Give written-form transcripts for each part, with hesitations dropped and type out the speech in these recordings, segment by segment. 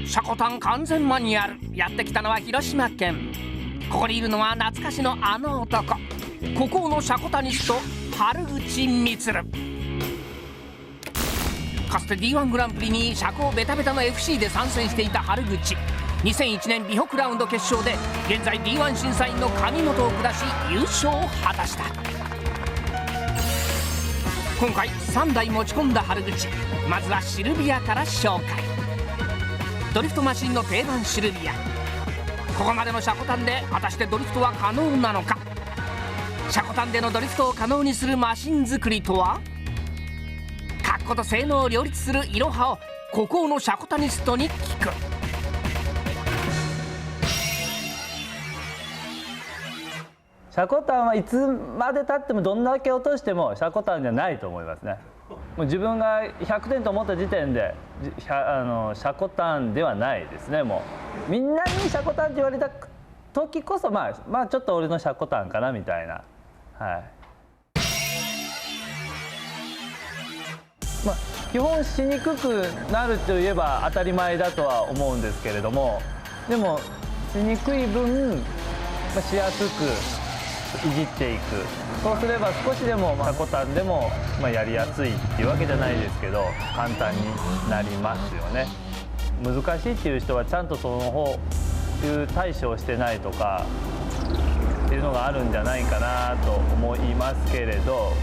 シャコタン完全マニュアル。やってきたのは広島県。ここにいるのは懐かしのあの男、孤高のシャコタニスト春口充。かつて D1 グランプリに車高ベタベタの FC で参戦していた春口。2001年美北ラウンド決勝で現在 D1 審査員の上本を下し優勝を果たした。今回3台持ち込んだ春口。まずはシルビアから紹介。ドリフトマシンの定番シルビア。ここまでのシャコタンで果たしてドリフトは可能なのか。シャコタンでのドリフトを可能にするマシン作りとは。格好と性能を両立するいろはを孤高のシャコタニストに聞く。シャコタンはいつまでたってもどんだけ落としてもシャコタンじゃないと思いますね。もう自分が100点と思った時点でシャコタンではないですね。もうみんなにシャコタンって言われた時こそまあちょっと俺のシャコタンかなみたいな。はい。基本しにくくなるといえば当たり前だとは思うんですけれども、でもしにくい分、しやすくいじっていく。そうすれば少しでもシャコタンでもやりやすいっていうわけじゃないですけど簡単になりますよね。難しいっていう人はちゃんとその方いう対処をしてないとかっていうのがあるんじゃないかなと思いますけれど、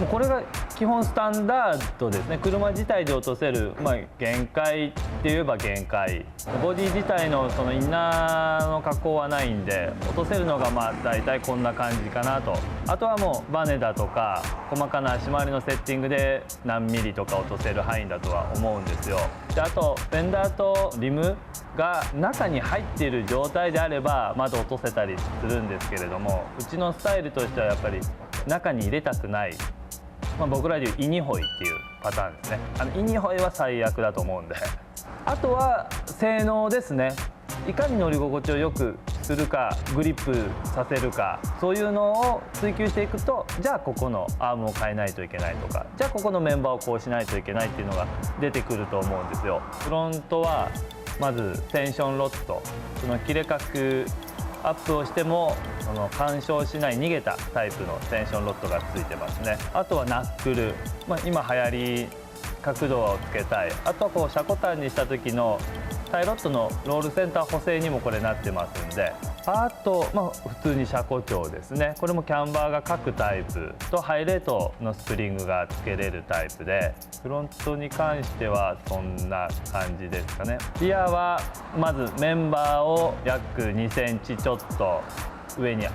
これが基本スタンダードですね。車自体で落とせる、限界って言えば限界。ボディ自体のそのインナーの加工はないんで落とせるのが大体こんな感じかなと。あとはもうバネだとか細かな足回りのセッティングで何ミリとか落とせる範囲だとは思うんですよ。であとフェンダーとリムが中に入っている状態であればまだ落とせたりするんですけれども、うちのスタイルとしてはやっぱり中に入れたくない。僕らでいうイニホイっていうパターンですね。イニホイは最悪だと思うんで、あとは性能ですね。いかに乗り心地を良くするか、グリップさせるか、そういうのを追求していくと、じゃあここのアームを変えないといけないとか、じゃあここのメンバーをこうしないといけないっていうのが出てくると思うんですよ。フロントはまずテンションロッド、その切れ角アップをしてもその干渉しない逃げたタイプのテンションロッドがついてますね。あとはナックル、今流行り角度をつけたい。あとはシャコタンにした時のタイロッドのロールセンター補正にもこれなってますんで、あと、普通に車高調ですね。これもキャンバーが各タイプとハイレートのスプリングがつけれるタイプで、フロントに関してはそんな感じですかね。リアはまずメンバーを約2センチちょっと上に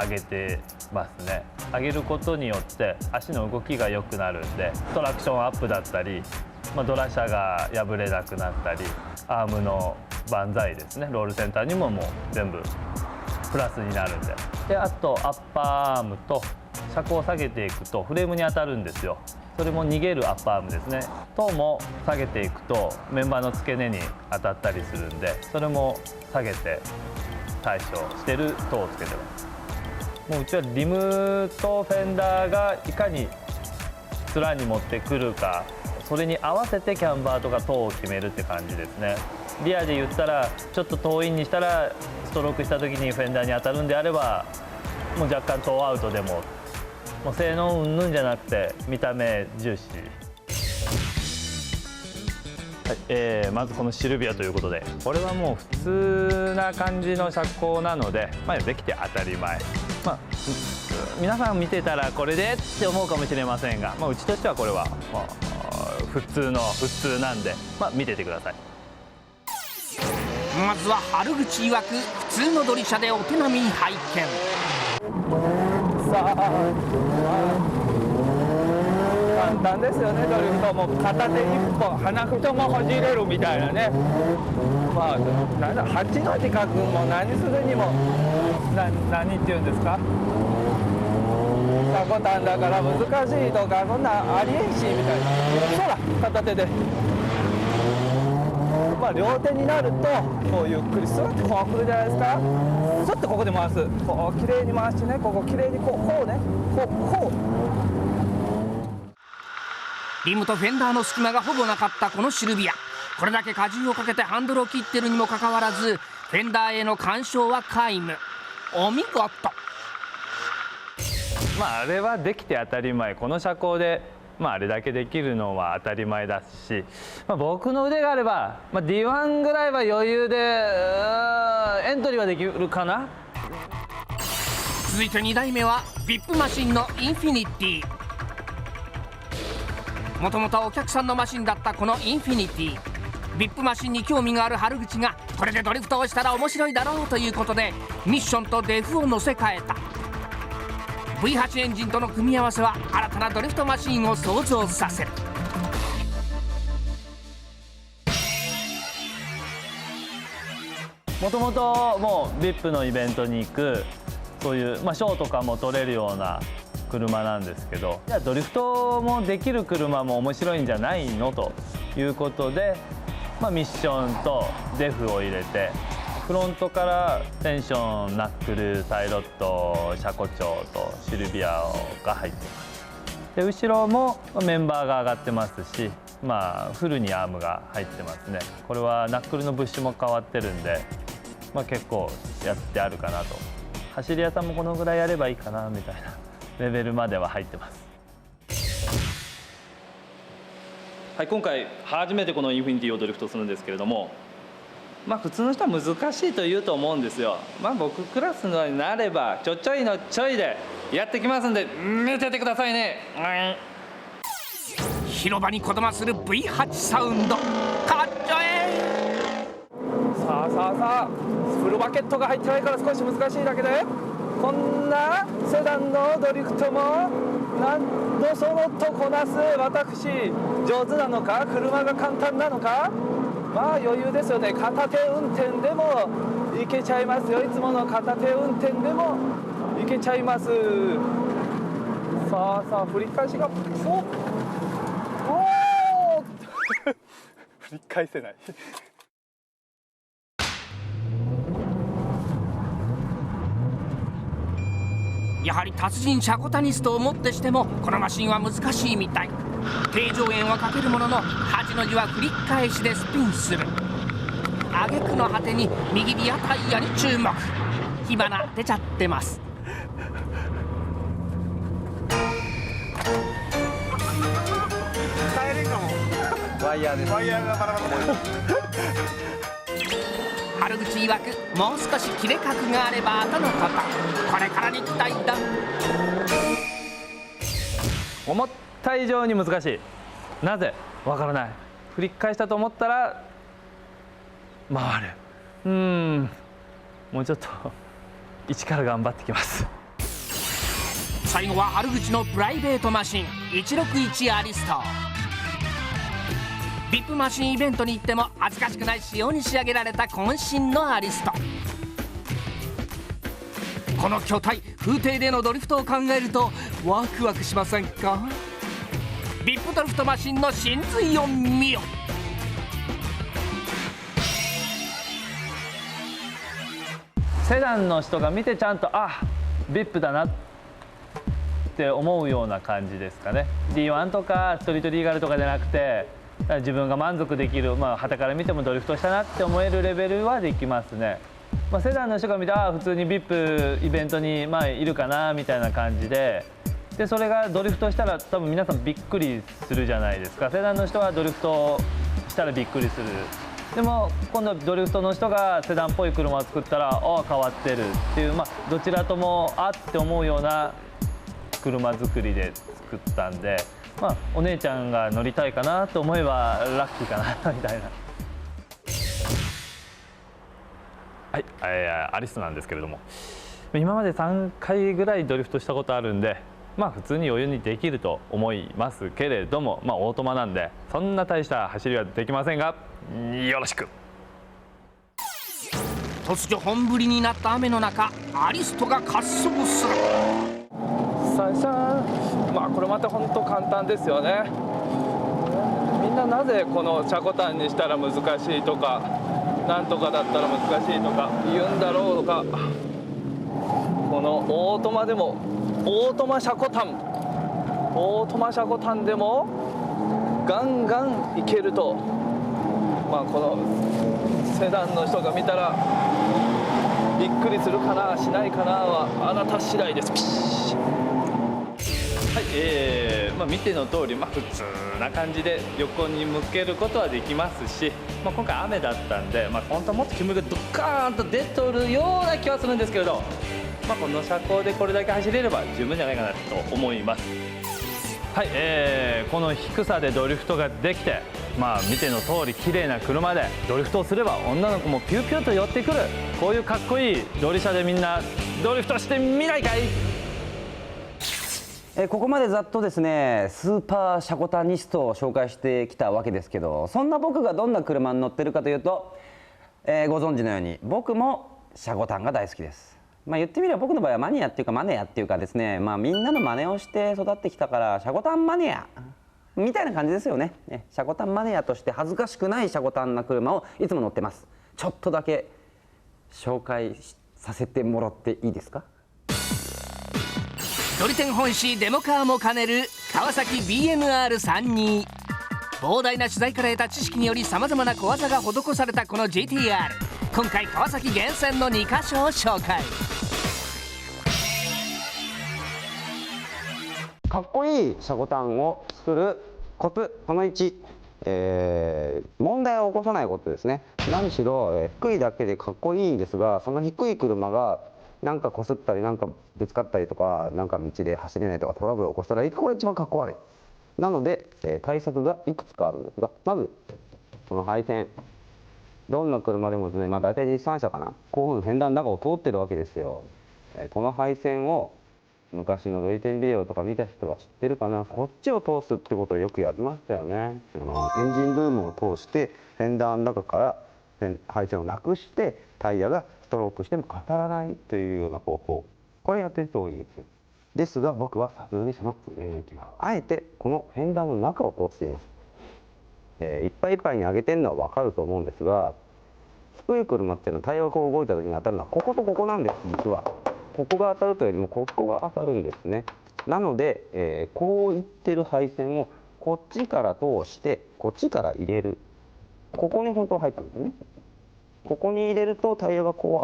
上げてますね。上げることによって足の動きが良くなるんで、トラクションアップだったり、ドラシャが破れなくなったり、アームの万歳ですね、ロールセンターにももう全部プラスになるんで。であとアッパーアームと車高を下げていくとフレームに当たるんですよ。それも逃げるアッパーアームですね。等も下げていくとメンバーの付け根に当たったりするんで、それも下げて対処してる等をつけてます。もううちはリムとフェンダーがいかに面に持ってくるか、それに合わせてキャンバーとか等を決めるって感じですね。リアで言ったらちょっと遠インにしたらストロークした時にフェンダーに当たるんであればもう若干遠アウトでも、もう性能うんぬんじゃなくて見た目重視。はい、まずこのシルビアということで、これはもう普通な感じの車高なので、できて当たり前。皆さん見てたらこれでって思うかもしれませんが、うちとしてはこれは普通なんで、見ててください。まずは春口曰く普通のドリシャでお手並み拝見。さあ簡単ですよね、ドリフトも片手一本鼻くそもほじれるみたいなね。8の字書くも何するにも何っていうんですか、シャコタンだから難しいとかそんなありえんしみたいな。ほら片手で両手になるとこうゆっくりスッとこう来るじゃないですか。ちょっとここで回す、こう綺麗に回してね、ここ綺麗にこうね、こうリムとフェンダーの隙間がほぼなかったこのシルビア、これだけ荷重をかけてハンドルを切ってるにもかかわらずフェンダーへの干渉は皆無。お見事。あれはできて当たり前、この車高で、あれだけできるのは当たり前だし、僕の腕があれば、D1 ぐらいは余裕でエントリーはできるかな。続いて2台目は VIP マシンのインフィニティ。もともとお客さんのマシンだったこのインフィニティ、 VIP マシンに興味がある春口がこれでドリフトをしたら面白いだろうということでミッションとデフを乗せ替えた。 V8 エンジンとの組み合わせは新たなドリフトマシンを想像させる。もともともう VIP のイベントに行くそういう、ショーとかも撮れるような車なんですけど、じゃあドリフトもできる車も面白いんじゃないのということで、ミッションとデフを入れて、フロントからテンション、ナックル、サイロット、車庫長とシルビアが入ってます。で後ろもメンバーが上がってますし、フルにアームが入ってますね。これはナックルのブッシュも変わってるんで、結構やってあるかなと。走り屋さんもこのぐらいやればいいかなみたいなレベルまでは入ってます。はい、今回初めてこのインフィニティをドリフトするんですけれども、普通の人は難しいと言うと思うんですよ。僕クラスのになればちょいのちょいでやってきますんで見ててくださいね。広場にこだまする V8 サウンド、かっちょええ。さあフルバケットが入ってないから少し難しいだけで、こんなセダンのドリフトも何度そろっとこなす私、上手なのか車が簡単なのか、余裕ですよね。片手運転でもいけちゃいますよ。いつもの片手運転でもいけちゃいます。さあ振り返しが振り返せないやはり達人シャコタニストをもってしてもこのマシンは難しいみたい。定常円はかけるものの8の字は繰り返しでスピンする。挙句の果てに右リアタイヤに注目。火花出ちゃってます。帰れんかも。ワイヤーです。ワイヤーがバラバラ春口曰くもう少し切れ角があればとのこと。これからに期待だ。思った以上に難しい。なぜわからない。振り返したと思ったら回る。もうちょっと一から頑張ってきます。最後は春口のプライベートマシン161アリスト。 VIP マシンイベントに行っても恥ずかしくない仕様に仕上げられた渾身のアリスト。この巨体風艇でのドリフトを考えるとワクワクしませんか。 VIP ドリフトマシンの真髄を見よ。セダンの人が見てちゃんとVIP だなって思うような感じですかね。 D1 とかストリートリーガルとかじゃなくて、自分が満足できる、傍から見てもドリフトしたなって思えるレベルはできますね。セダンの人が見て普通に VIP イベントにいるかなみたいな感じで、それがドリフトしたら多分皆さんびっくりするじゃないですか。セダンの人はドリフトしたらびっくりする。でも今度ドリフトの人がセダンっぽい車を作ったら変わってるっていう、どちらともって思うような車作りで作ったんで、お姉ちゃんが乗りたいかなと思えばラッキーかなみたいな。はい、アリストなんですけれども、今まで3回ぐらいドリフトしたことあるんで、普通に余裕にできると思いますけれども、オートマなんでそんな大した走りはできませんが、よろしく。突如本降りになった雨の中アリストが滑走する。最初これまた本当簡単ですよね。みんななぜこのチャコタンにしたら難しいとかなんとかだったら難しいとか言うんだろうか。このオートマでもオートマシャコタンでもガンガンいけると、まあ、このセダンの人が見たらびっくりするかなしないかなはあなた次第です。はい、見ての通り、普通な感じで横に向けることはできますし、今回雨だったんで、本当はもっと煙がドカーンと出とるような気はするんですけれど、この車高でこれだけ走れれば十分じゃないかなと思います。はい、この低さでドリフトができて、見ての通り綺麗な車でドリフトをすれば女の子もピューピューと寄ってくる、こういうかっこいいドリ車でみんなドリフトしてみないかい。ここまでざっとですねスーパーシャコタニストを紹介してきたわけですけど、そんな僕がどんな車に乗ってるかというと、ご存知のように僕もシャコタンが大好きです。言ってみれば僕の場合はマニアっていうかマネアっていうかですね、みんなの真似をして育ってきたからシャコタンマニアみたいな感じですよね。シャコタンマニアとして恥ずかしくないシャコタンな車をいつも乗ってます。ちょっとだけ紹介させてもらっていいですか。ドリテン本誌デモカーも兼ねる川崎 BNR32。 膨大な取材から得た知識によりさまざまな小技が施されたこの GTR、 今回川崎厳選の2カ所を紹介。かっこいいシャコタンを作るコツ、その1、問題を起こさないことですね。何しろ、低いだけでかっこいいんですが、その低い車がなんかこすったりなんかぶつかったりとか、なんか道で走れないとかトラブルを起こしたらこれ一番かっこ悪い。なので、対策がいくつかあるんですが、まずこの配線、どんな車でもですね、大体日産車かな、こういうふうにフェンダーの中を通ってるわけですよ。この配線を昔のドリテンビデオとか見た人は知ってるかな、こっちを通すってことをよくやりましたよね。エンジンルームを通してフェンダーの中から配線をなくしてタイヤがストロークしても語らないというような方法、これやってる人多いですよ。ですが僕はさすがにそのあえてこのフェンダーの中を通しています。いっぱいいっぱいに上げてるのは分かると思うんですが、低い車っていうのはタイヤがこう動いた時に当たるのはこことここなんです。実はここが当たるというよりもここが当たるんですね。なので、こういってる配線をこっちから通してこっちから入れる、ここに本当は入ってるんですね。ここに入れるとタイヤがこう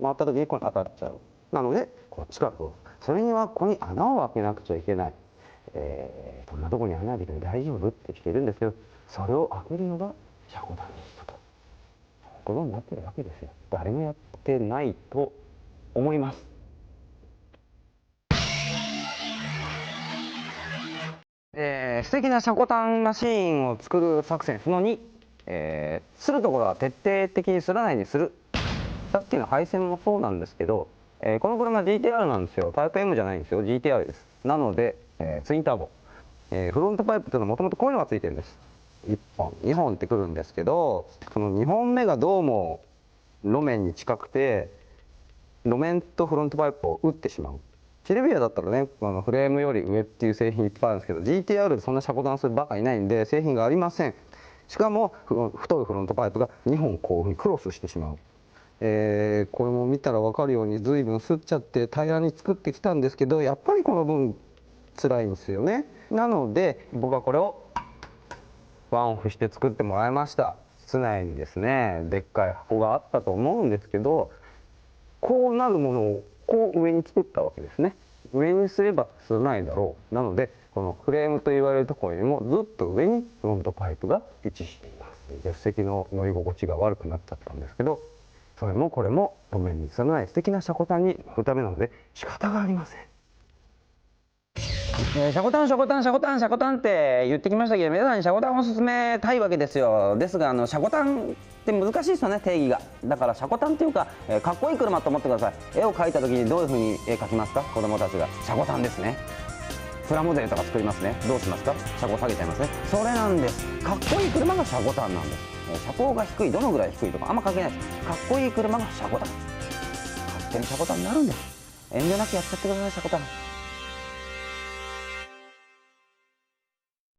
回った時にこれ当たっちゃう。なのでこっちから通す。それにはここに穴を開けなくちゃいけない。こんなとこに穴開けて大丈夫ってしてるんですけど、それを開けるのがシャコタニストとことになってるわけですよ。誰もやってないと思います。素敵なシャコタンマシーンを作る作戦その2、するところは徹底的にすらないようにする。さっきの配線もそうなんですけど、この車 GTR なんですよ。タイプ M じゃないんですよ。 GTR です。なので、ツインターボ、フロントパイプというのはもともとこういうのがついてるんです。1本2本ってくるんですけど、その2本目がどうも路面に近くて路面とフロントパイプを打ってしまう。シルビアだったらね、フレームより上っていう製品いっぱいあるんですけど、 GTR でそんなシャコタンするバカいないんで製品がありません。しかも太いフロントパイプが2本こういうふうにクロスしてしまう。これも見たら分かるように随分すっちゃって平らに作ってきたんですけど、やっぱりこの分辛いんですよね。なので僕はこれをワンオフして作ってもらいました。室内にですねでっかい箱があったと思うんですけど、こうなるものをこう上に作ったわけですね。上にすれば吸わないだろう。なのでこのフレームと言われるところよりもずっと上にフロントパイプが位置しています。助手席の乗り心地が悪くなっちゃったんですけど、それもこれも路面に沿わない素敵なシャコタンに乗るためなので仕方がありません。シャコタンシャコタンシャコタンシャコタンって言ってきましたけど、皆さんにシャコタンを勧めたいわけですよ。ですがシャコタンって難しいですよね、定義が。だからシャコタンっていうか、かっこいい車と思ってください。絵を描いた時にどういうふうに絵描きますか、子供たちが。シャコタンですね。プラモデルとか作りますね。どうしますか、車高下げちゃいますね。それなんです。かっこいい車がシャコタンなんです。車高が低い、どのぐらい低いとかあんま関係ないです。かっこいい車がシャコタン。勝手にシャコタンになるんです。遠慮なくやっちゃってください、シャコタン。